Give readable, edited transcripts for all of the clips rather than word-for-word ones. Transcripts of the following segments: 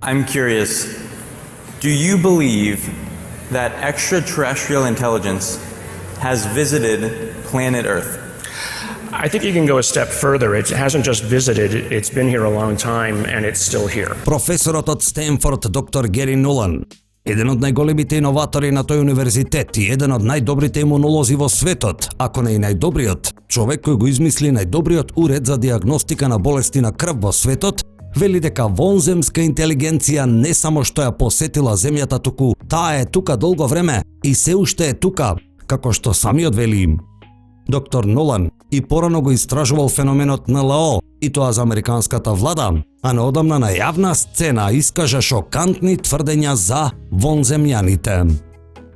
I'm curious, do you believe that extraterrestrial intelligence has visited planet Earth? I think you can go a step further. It hasn't just visited, it's been here a long time and it's still here. Професорот од Стенфорд, доктор Гери Нолан, еден од најголемите иноватори на тој универзитет и еден од најдобрите имунолози во светот, ако не и најдобриот, човек кој го измисли најдобриот уред за диагностика на болести на крв во светот, вели дека вонземска интелигенција не само што ја посетила земјата, туку таа е тука долго време и се уште е тука, како што самиот вели. Доктор Нолан и порано го истражувал феноменот НЛО, и тоа за американската влада, а неодамна на јавна сцена искажа шокантни тврдења за вонземјаните.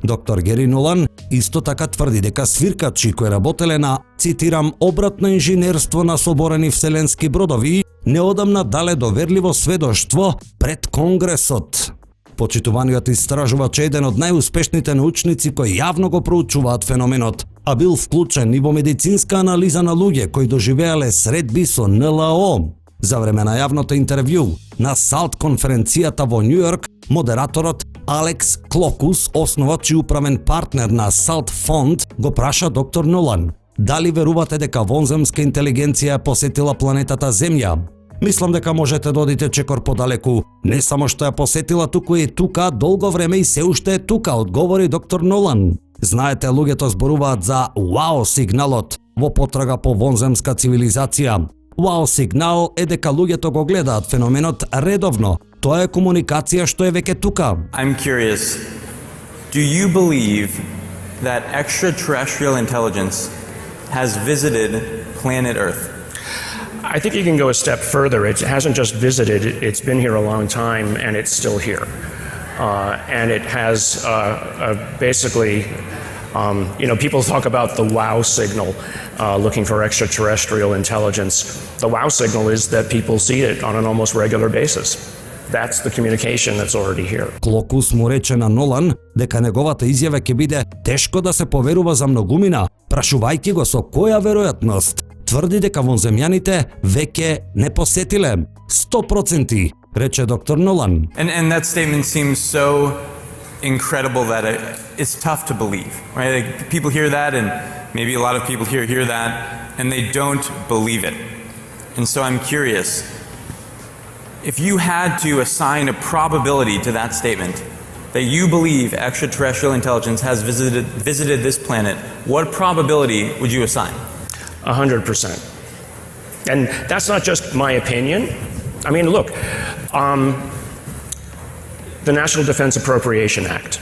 Доктор Гари Нолан исто така тврди дека свиркачи кои работеле на, цитирам, обратно инженерство на соборени вселенски бродови, неодамна дале доверливо сведоштво пред Конгресот. Почитуваниот истражувач е еден од најуспешните научници кои јавно го проучуваат феноменот, а бил вклучен и во медицинска анализа на луѓе кои доживеале средби со НЛО. За време на јавното интервју на САЛТ конференцијата во Њу Јорк, модераторот Алекс Клокус, основач и управен партнер на САЛТ фонд, го праша доктор Нолан: дали верувате дека вонземска интелигенција посетила планетата Земја? Мислам дека можете да одите чекор подалеку. Не само што ја посетила, туку е тука долго време и се уште е тука, одговори доктор Нолан. Знаете, луѓето зборуваат за вау сигналот во потрага по вонземска цивилизација. Вау сигнал е дека луѓето го гледаат феноменот редовно. Тоа е комуникација што е веќе тука. I'm curious, do you believe that extraterrestrial intelligence has visited planet Earth? I think you can go a step further. It hasn't just visited, it's been here a long time and it's still here. And it has basically, people talk about the wow signal, looking for extraterrestrial intelligence. The wow signal is that people see it on an almost regular basis. That's the communication that's already here. Клокус му рече на Нолан дека неговата изјава ќе биде тешко да се поверува за многумина, прашувајќи го со која веројатност. Тврди дека вонземјаните веќе не посетиле 100%, рече доктор Нолан. And that statement seems so incredible that it's tough to believe, right? Like, people hear that, and maybe a lot of people here hear that, and they don't believe it. And so I'm curious, if you had to assign a probability to that statement, that you believe extraterrestrial intelligence has visited this planet, what probability would you assign? 100%. And that's not just my opinion. I mean, look, the National Defense Appropriation Act,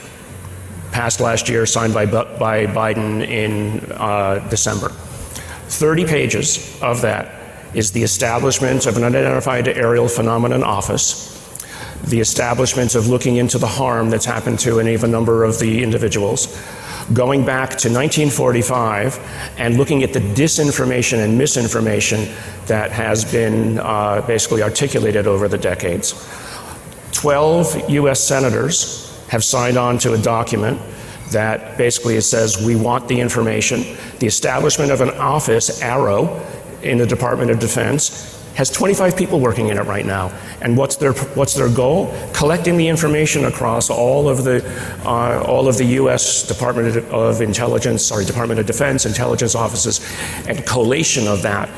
passed last year, signed by Biden in December. 30 pages of that is the establishment of an unidentified aerial phenomenon office, the establishment of looking into the harm that's happened to any of a number of the individuals, going back to 1945 and looking at the disinformation and misinformation that has been basically articulated over the decades. 12 US senators have signed on to a document that basically says we want the information. The establishment of an office, Arrow, in the Department of Defense has 25 people working in it right now. And what's their goal? Collecting the information across all of the U.S. Department of Defense intelligence offices, and collation of that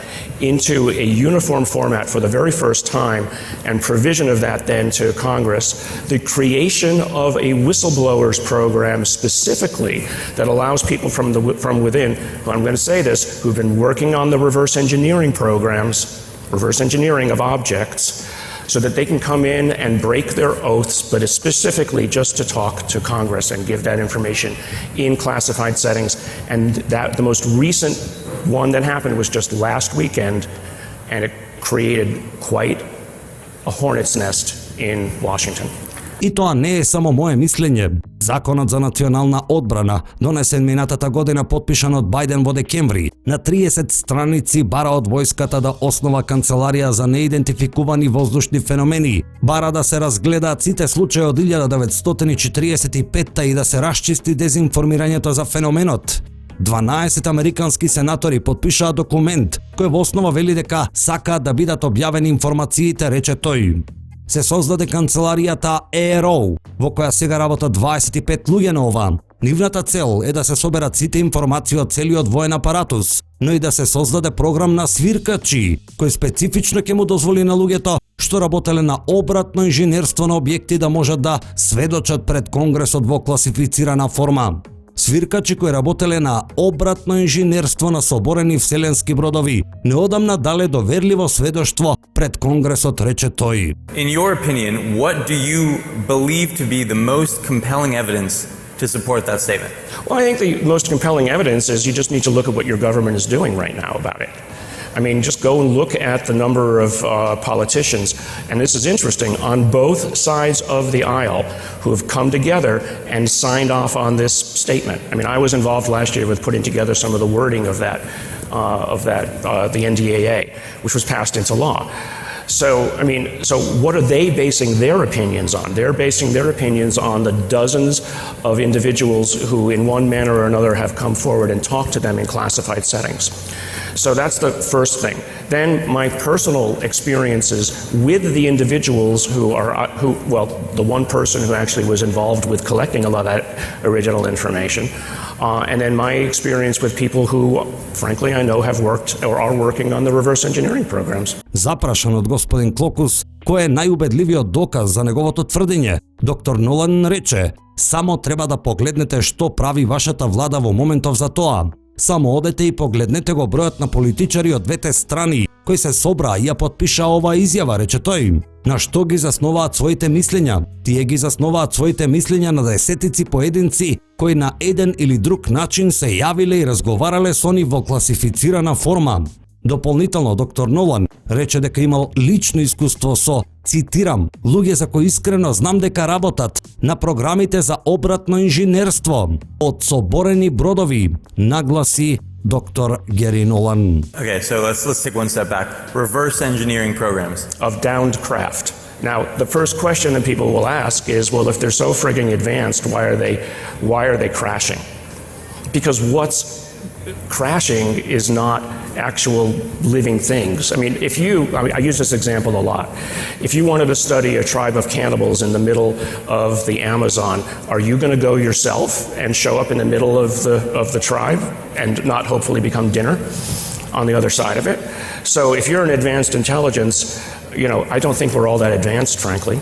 into a uniform format for the very first time, and provision of that then to Congress. The creation of a whistleblowers program specifically that allows people from within, I'm going to say this, who've been working on the reverse engineering programs, reverse engineering of objects, so that they can come in and break their oaths, but specifically just to talk to Congress and give that information in classified settings. And that the most recent one that happened was just last weekend, and it created quite a hornet's nest in Washington. И тоа не е само мое мислење. Законот за национална одбрана, донесен минатата година, подпишан од Бајден во декември, на 30 страници бара од војската да основа канцеларија за неидентификувани воздушни феномени. Бара да се разгледаат сите случаи од 1945 и да се расчисти дезинформирањето за феноменот. 12 американски сенатори подпишаа документ кој во основа вели дека сакаат да бидат објавени информациите, рече тој. се создаде канцеларијата ЕРО, во која сега работат 25 луѓе на ова. Нивната цел е да се соберат сите информации од целиот воен апаратус, но и да се создаде програм на свиркачи, кој специфично ќе му дозволи на луѓето што работеле на обратно инженерство на објекти да можат да сведочат пред Конгресот во класифицирана форма. Свиркачи кои работеле на обратно инженерство на соборени вселенски бродови, неодамна дале доверливо сведоштво пред Конгресот, рече тој. In your opinion, what do you believe to be the most compelling evidence to support that statement? Well, I think the most compelling evidence is you just need to look at what your government is doing right now about it. I mean, just go and look at the number of politicians, and this is interesting, on both sides of the aisle who have come together and signed off on this statement. I mean, I was involved last year with putting together some of the wording of the NDAA, which was passed into law. So, I mean, so what are they basing their opinions on? They're basing their opinions on the dozens of individuals who, in one manner or another, have come forward and talked to them in classified settings. So that's the first thing. Then my personal experiences with the individuals the one person who actually was involved with collecting a lot of that original information, and then my experience with people who, frankly, I know have worked or are working on the reverse engineering programs. Запрашан од господин Клокус, кој е најубедливиот доказ за неговото тврдење, доктор Нолан рече: "Само треба да погледнете што прави вашата влада во моментов за тоа. Само одете и погледнете го бројот на политичари од двете страни кои се собраа и ја потпиша оваа изјава", рече тој. На што ги засноваат своите мислења? Тие ги засноваат своите мислења на десетици поединци кои на еден или друг начин се јавиле и разговарале со они во класифицирана форма. Дополнително, доктор Нолан рече дека имал лично искуство со, цитирам, луѓе за кои искрено знам дека работат на програмите за обратно инженерство од соборени бродови, нагласи доктор Гери Нолан. Okay, so let's take one step back. Reverse engineering programs of downed craft. Now, the first question that people will ask is, well, if they're so frigging advanced, why are they crashing? Because what's crashing is not actual living things. I mean, I use this example a lot. If you wanted to study a tribe of cannibals in the middle of the Amazon, are you going to go yourself and show up in the middle of the tribe and not hopefully become dinner on the other side of it? So if you're an advanced intelligence, I don't think we're all that advanced, frankly.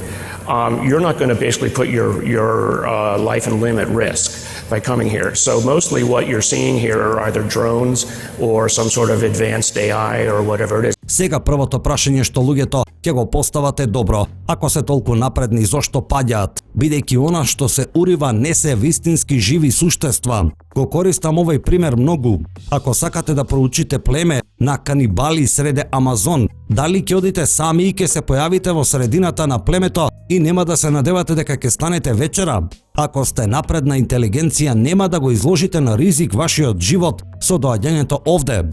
You're not going to basically put your life and limb at risk by coming here. So mostly what you're seeing here are either drones or some sort of advanced AI or whatever it is. Сега првото прашање што луѓето ќе го поставате добро. Ако се толку напредни, зошто паѓаат? Бидејќи она што се урива не се вистински живи суштества. Го користам овој пример многу. Ако сакате да проучите племе на канибали среде Амазон, дали ќе одите сами и ќе се појавите во средината на племето и нема да се надевате дека ќе станете вечера? Ако сте напредна интелигенција, нема да го изложите на ризик вашиот живот со доаѓањето овде.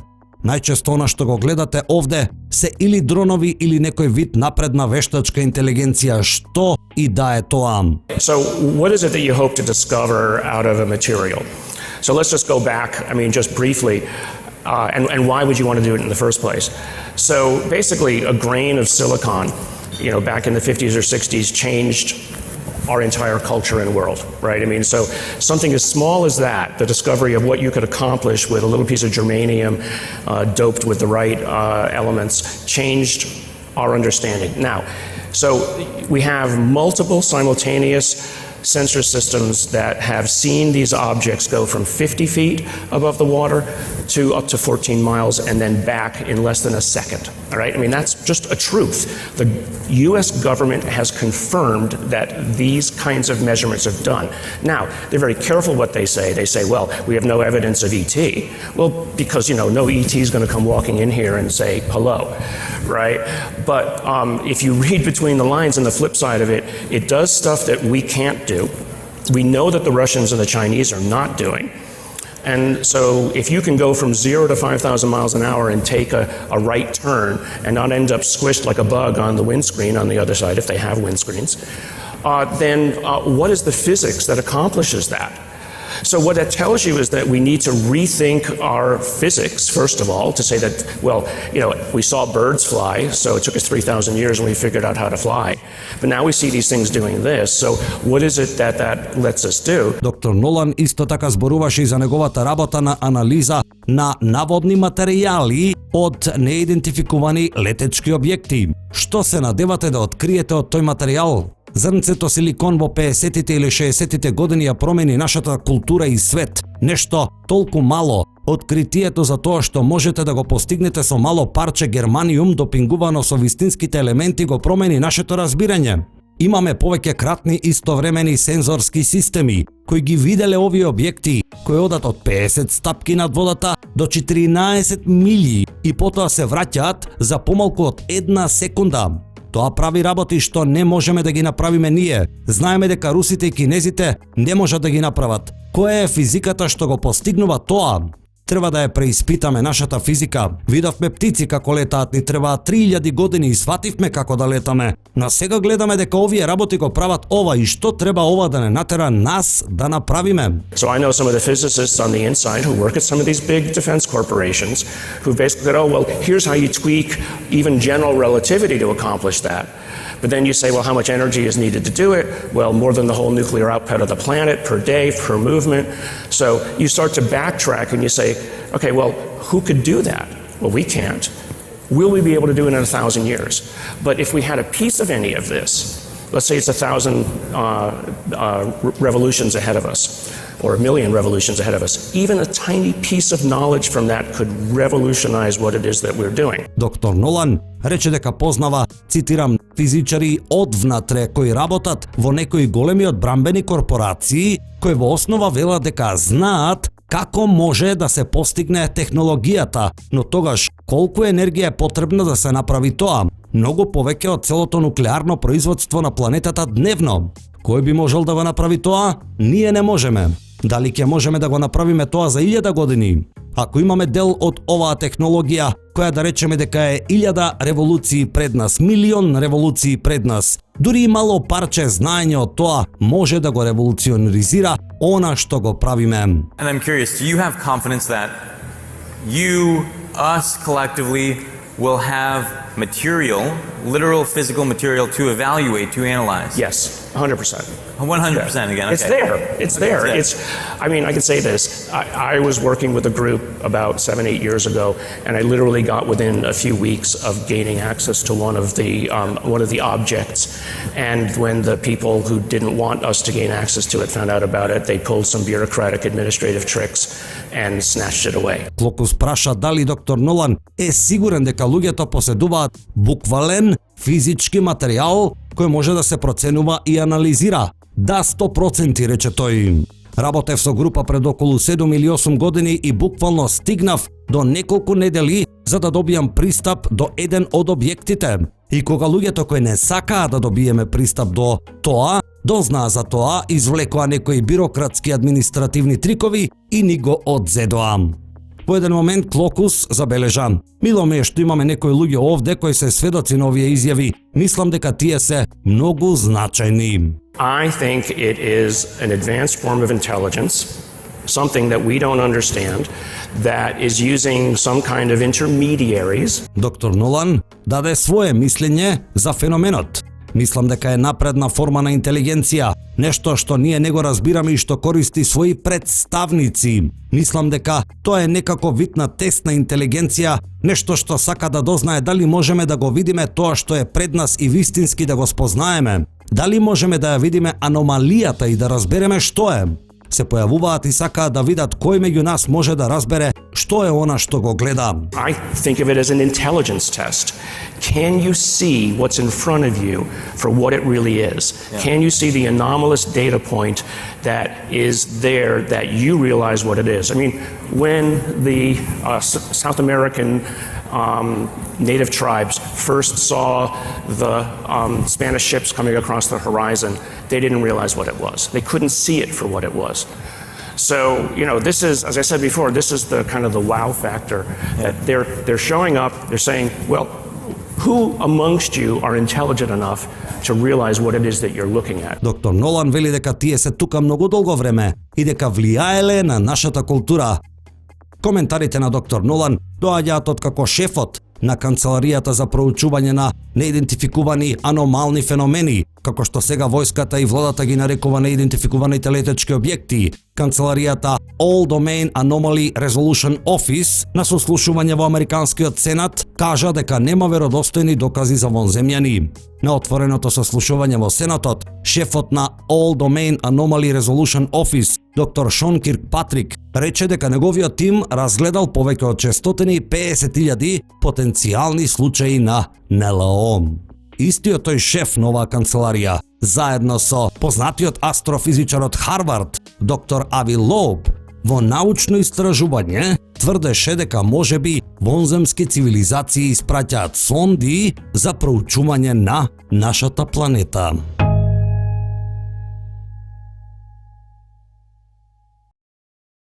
Најчесто она што го гледате овде се или дронови или некој вид напредна вештачка интелигенција, што и да е тоа. So what is it that you hope to discover out of a material? So let's just go back, just briefly, and why would you want to do it in the first place? So basically a grain of silicon, back in the 50s or 60s changed our entire culture and world, right? So something as small as that, the discovery of what you could accomplish with a little piece of germanium doped with the right elements, changed our understanding. Now, so we have multiple simultaneous sensor systems that have seen these objects go from 50 feet above the water to up to 14 miles and then back in less than a second. All right? That's just a truth. The US government has confirmed that these kinds of measurements are done. Now, they're very careful what they say. They say, well, we have no evidence of ET. Well, because, no ET is going to come walking in here and say hello, right? But if you read between the lines and the flip side of it, it does stuff that we can't do. We know that the Russians and the Chinese are not doing. And so if you can go from 0 to 5,000 miles an hour and take a right turn and not end up squished like a bug on the windscreen on the other side, if they have windscreens, then what is the physics that accomplishes that? So what that tells you is that we need to rethink our physics, first of all, to say that, well, we saw birds fly, so it took us 3,000 years when we figured out how to fly. But now we see these things doing this, so what is it that lets us do? Доктор Нолан исто така зборуваше и за неговата работа на анализа на наводни материјали од неидентификувани летечки објекти. Што се надевате да откриете од тој материјал? Зрнцето силикон во 50-тите или 60-тите години ја промени нашата култура и свет. Нешто толку мало. Откритието за тоа што можете да го постигнете со мало парче германиум допингувано со вистинските елементи го промени нашето разбирање. Имаме повеќе кратни истовремени сензорски системи кои ги виделе овие објекти кои одат од 50 стапки над водата до 14 милји и потоа се враќаат за помалку од 1 секунда. Тоа прави работи што не можеме да ги направиме ние. Знаеме дека русите и кинезите не можат да ги направат. Која е физиката што го постигнува тоа? Треба да ја преиспитаме нашата физика. Видовме птици како летаат, ни требаат 3000 години и свативме како да летаме. На сега гледаме дека овие работи го прават ова и што треба ова да не натера нас да направиме. So I know some of the physicists on the inside who work at some of these big defense corporations who basically said, oh, well, here's how you tweak even general relativity to accomplish that. But then you say, well, how much energy is needed to do it? Well, more than the whole nuclear output of the planet per day, per movement. So you start to backtrack and you say, okay, well, who could do that? Well, we can't. Will we be able to do it in 1,000 years? But if we had a piece of any of this, let's say it's 1,000 revolutions ahead of us, or 1,000,000 revolutions ahead of us, even a tiny piece of knowledge from that could revolutionize what it is that we're doing. Доктор Нолан рече дека познава, цитирам, физичари од внатре кои работат во некои големи одбрамбени корпорации, кои во основа велат дека знаат како може да се постигне технологијата, но тогаш колку енергија е потребна да се направи тоа? Многу повеќе од целото нуклеарно производство на планетата дневно. Кој би можел да го направи тоа? Ние не можеме. Дали ќе можеме да го направиме тоа за 1000 години? Ако имаме дел од оваа технологија, која да речеме дека е 1000 револуции пред нас, 1,000,000 револуции пред нас, дури и мало парче знаење од тоа може да го револуционизира она што го правиме. And I'm curious, do you have confidence that you, us collectively, will have material, literal physical material to evaluate, to analyze? Yes, 100%. 100% again, okay. It's there. It's there. I mean, I can say this. I was working with a group about 7-8 years ago, and I literally got within a few weeks of gaining access to one of the objects. And when the people who didn't want us to gain access to it found out about it, they pulled some bureaucratic administrative tricks and snatched it away. Клокус праша дали доктор Нолан е сигурен дека луѓето поседуваат буквален физички материјал кој може да се проценува и анализира. Да, 100% рече тој. Работев со група пред околу 7 или 8 години и буквално стигнав до неколку недели за да добијам пристап до еден од објектите. И кога луѓето кои не сакаа да добиеме пристап до тоа, дознаа за тоа, извлекоа некои бирократски административни трикови и ни го одзедоа. Во еден момент Клокус забележа: мило ми е што имаме некои луѓе овде кои се сведоци на овие изјави. Мислам дека тие се многу значајни. I think it is an advanced form of intelligence, something that we don't understand, that is using some kind of intermediaries. Доктор Нолан даде свое мислење за феноменот. Мислам дека е напредна форма на интелигенција, нешто што ние не го разбираме и што користи своји представници. Мислам дека тоа е некако вид на тест на интелигенција, нешто што сака да дознае дали можеме да го видиме тоа што е пред нас и вистински да го спознаеме. Дали можеме да ја видиме аномалијата и да разбереме што е. Се појавуваат и сакаат да видат кој меѓу нас може да разбере што е она што го гледа. I think of it as an intelligence test. Can you see what's in front of you for what it really is? Yeah. Can you see the anomalous data point that is there that you realize what it is? I mean, when the South American native tribes first saw the Spanish ships coming across the horizon, they didn't realize what it was. They couldn't see it for what it was. So, this is, as I said before, this is the kind of the wow factor that they're showing up, they're saying, well, Who amongst you are intelligent enough to realize what it is that you're looking at? Доктор Нолан вели дека тие се тука многу долго време и дека влијаеле на нашата култура. Коментарите на доктор Нолан доаѓаат од како шефот на канцеларијата за проучување на неидентификувани аномални феномени, како што сега војската и владата ги нарекува неидентификуваните летечки објекти. Канцеларијата All Domain Anomaly Resolution Office на сослушување во американскиот сенат кажа дека нема веродостојни докази за вонземјани. На отвореното сослушување во сенатот, шефот на All Domain Anomaly Resolution Office, доктор Шон Киркпатрик, рече дека неговиот тим разгледал повеќе од 650.000 потенцијални случаи на НЛО. Истиот тој шеф на оваа канцеларија, заедно со познатиот астрофизичар од Харвард, доктор Ави Лоуб, во научно истражување тврдеше дека можеби вонземски цивилизации испраќаат сонди за проучување на нашата планета.